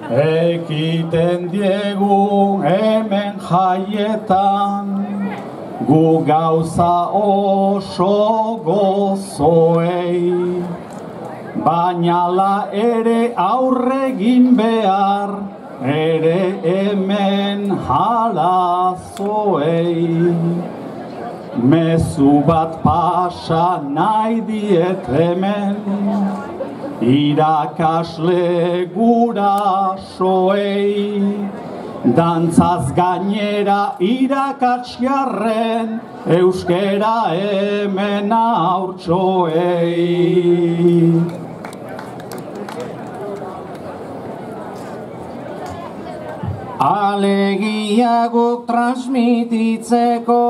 Ekiten diegu hemen jaietan, gu gauza oso gozoei, baina la ere aurregin behar, ere hemen halazoei. Mezu bat pasa nahi diet hemen, irakasle gurasoei, dantzaz gainera irakatziarren, euskera hemen haurtxoei. Alegia guk transmititzeko,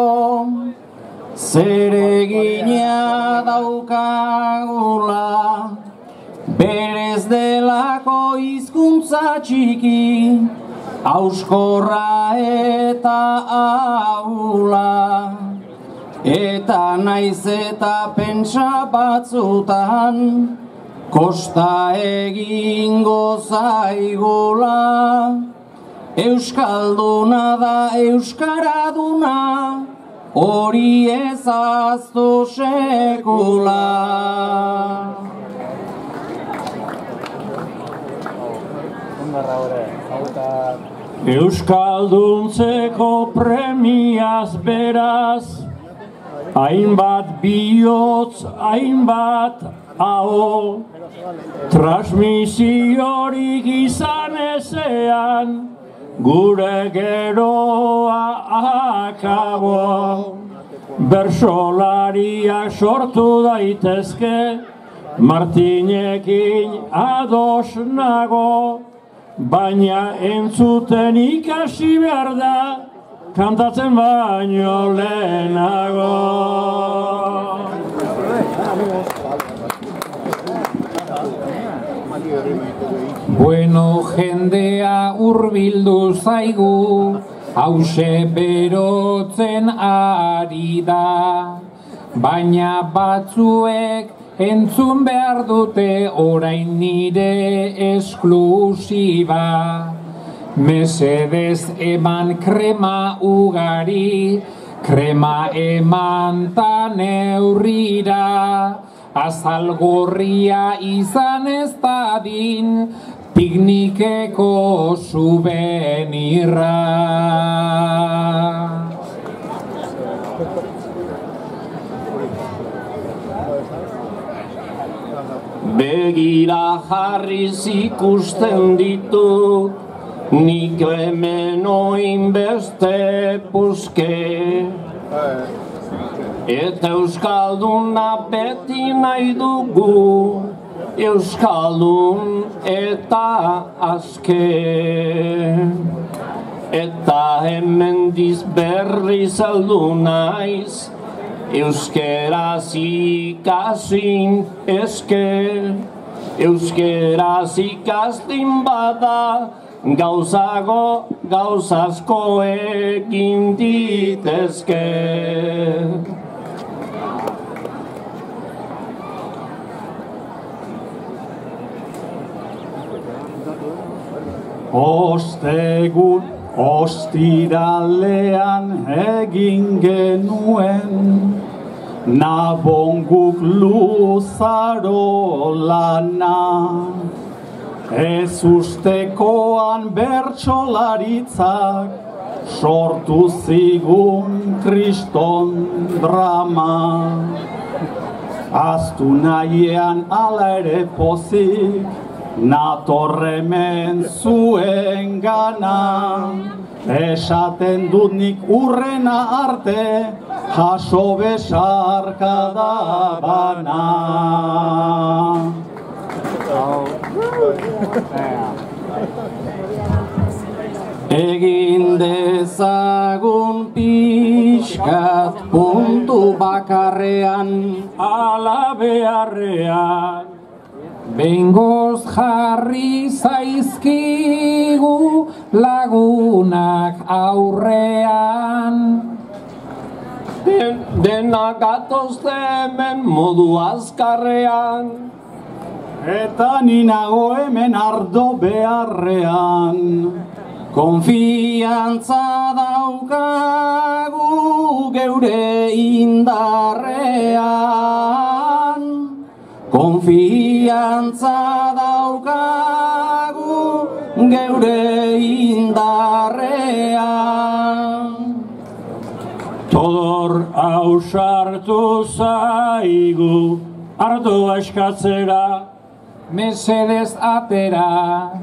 zeregina daukagula, berez delako hizkuntza txiki, auskorra eta ahula. Eta naiz eta pentsa batzutan, kosta egingo zaigula. Euskalduna da euskaraduna, hori ez ahaztu sekula. Euskalduntzeko premiaz beraz, hainbat bihotz, hainbat aho, transmisiorik izan ezean, gure geroa akabo. Bersolariak sortu daitezke, Martinekin ados nago, baina entzuten ikasi behar da, kantatzen baino lehenago. Bueno, jendea hurbildu zaigu, hause berotzen ari da, baina batzuek entzun behar dute orain nire esklusiba. Mesedez eman krema ugari, krema eman ta neurrira, azal gorria izan ez dadin, piknikeko subenirra. Begira jarriz ikusten ditut, nik hemen oin beste puske. Eta euskalduna beti nahi dugu, euskaldun eta azke. Eta hemen berriz heldu naiz, euskeraz ikasin eske. Euskeraz ikastin bada, gauzazko egin ditezke. Ostegun, ostiralean egin genuen, Nabonguk luzaro lana. Ez ustekoan bertsolaritzak sortu zigun kriston drama. Aztu nahiean ala ere pozik, natorremen zuen gana. Esaten dut nik urrena arte, jaso besarkada bana. Egin dezagun pixkat puntu bakarrean, ala beharrean, behingoz jarri zaizkigu lagunak aurrean. Denak gatozte hemen modu azkarrean, Eta ni nago hemen ardo beharrean. Konfiantza daukagu geure indarrean. Konfiantza daukagu geure indarrean. Todor ausartu zaigu ardoa eskatzera. Mesedez atera.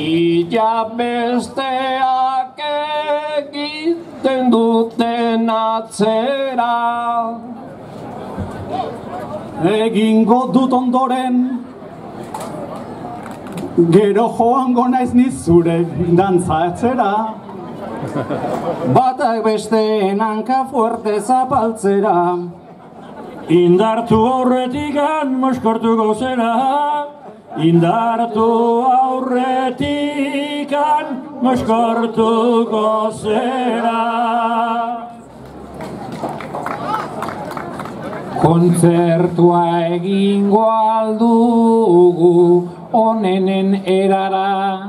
Ia besteak egiten duten atzera. Egingo dut ondoren, gero joango naiz ni zure dantza etzera. Batak besteen hanka fuerte zapaltzera. Indartu aurretikan moskortuko zera. Indartu aurretikan moskortuko zera. Kontzertua egingo aldugu onenen erara.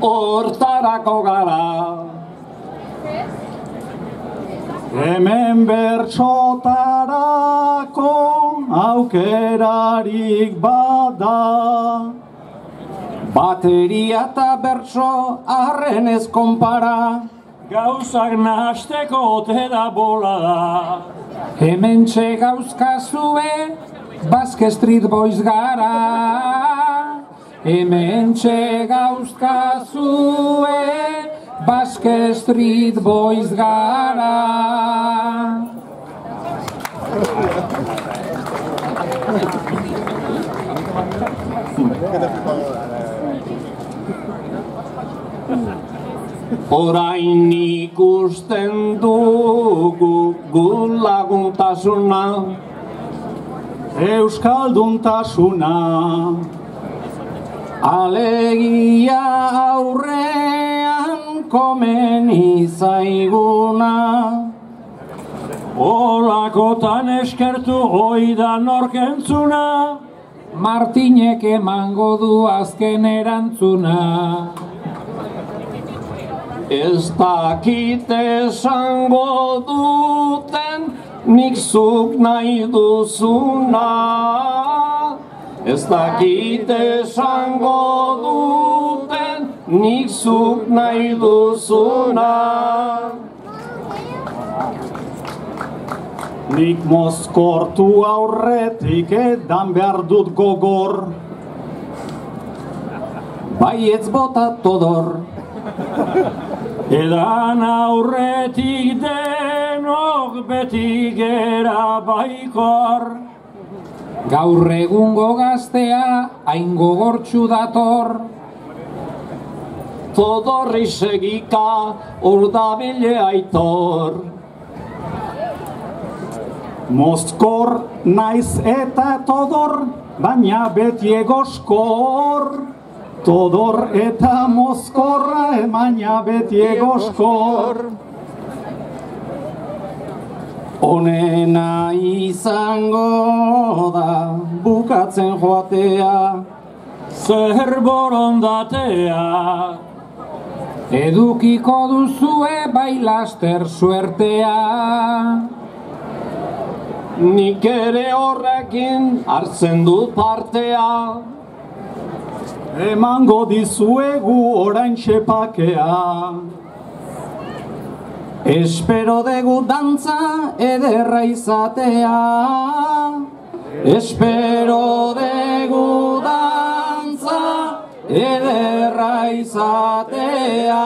Hortarako gara. Hemen bertsotarako aukerarik bada. Bateria eta bertso arren ez konpara. Gauzak nahasteko ote da bolada. Hemen gauzkazue, Basque Street Boys gara. Hemen gauzkazue, Basque Street Boys gara. Orain ikusten dugu gu laguntasuna, Euskalduntasuna. alegia aurrean komeni zaiguna. Olakotan eskertu oida norkentzuna. Martinek emango du azken erantzuna. Ez dakit esango duten nik zuk nahi duzuna. Ez dakit esango duten nik zuk nahi duzuna. Nik mozkortu aurretik edan behar dut gogor. Baietz bota todor. Edan aurretik denok beti gera baikor. Gaur egungo gaztea hain gogortxu dator. Todorri segika urdabile aitor. Mozkor naiz eta todor, baina beti egoskor. Todor eta mozkorra, baina beti egoskor. Onena izango da bukatzen joatea. Zer borondatea. Edukiko duzue bai laster suertea. Nik ere horrekin hartzen dut partea. Emango dizuegu orain txepakea. Espero dugu dantza ederra izatea. Espero dugu dantza ederra izatea.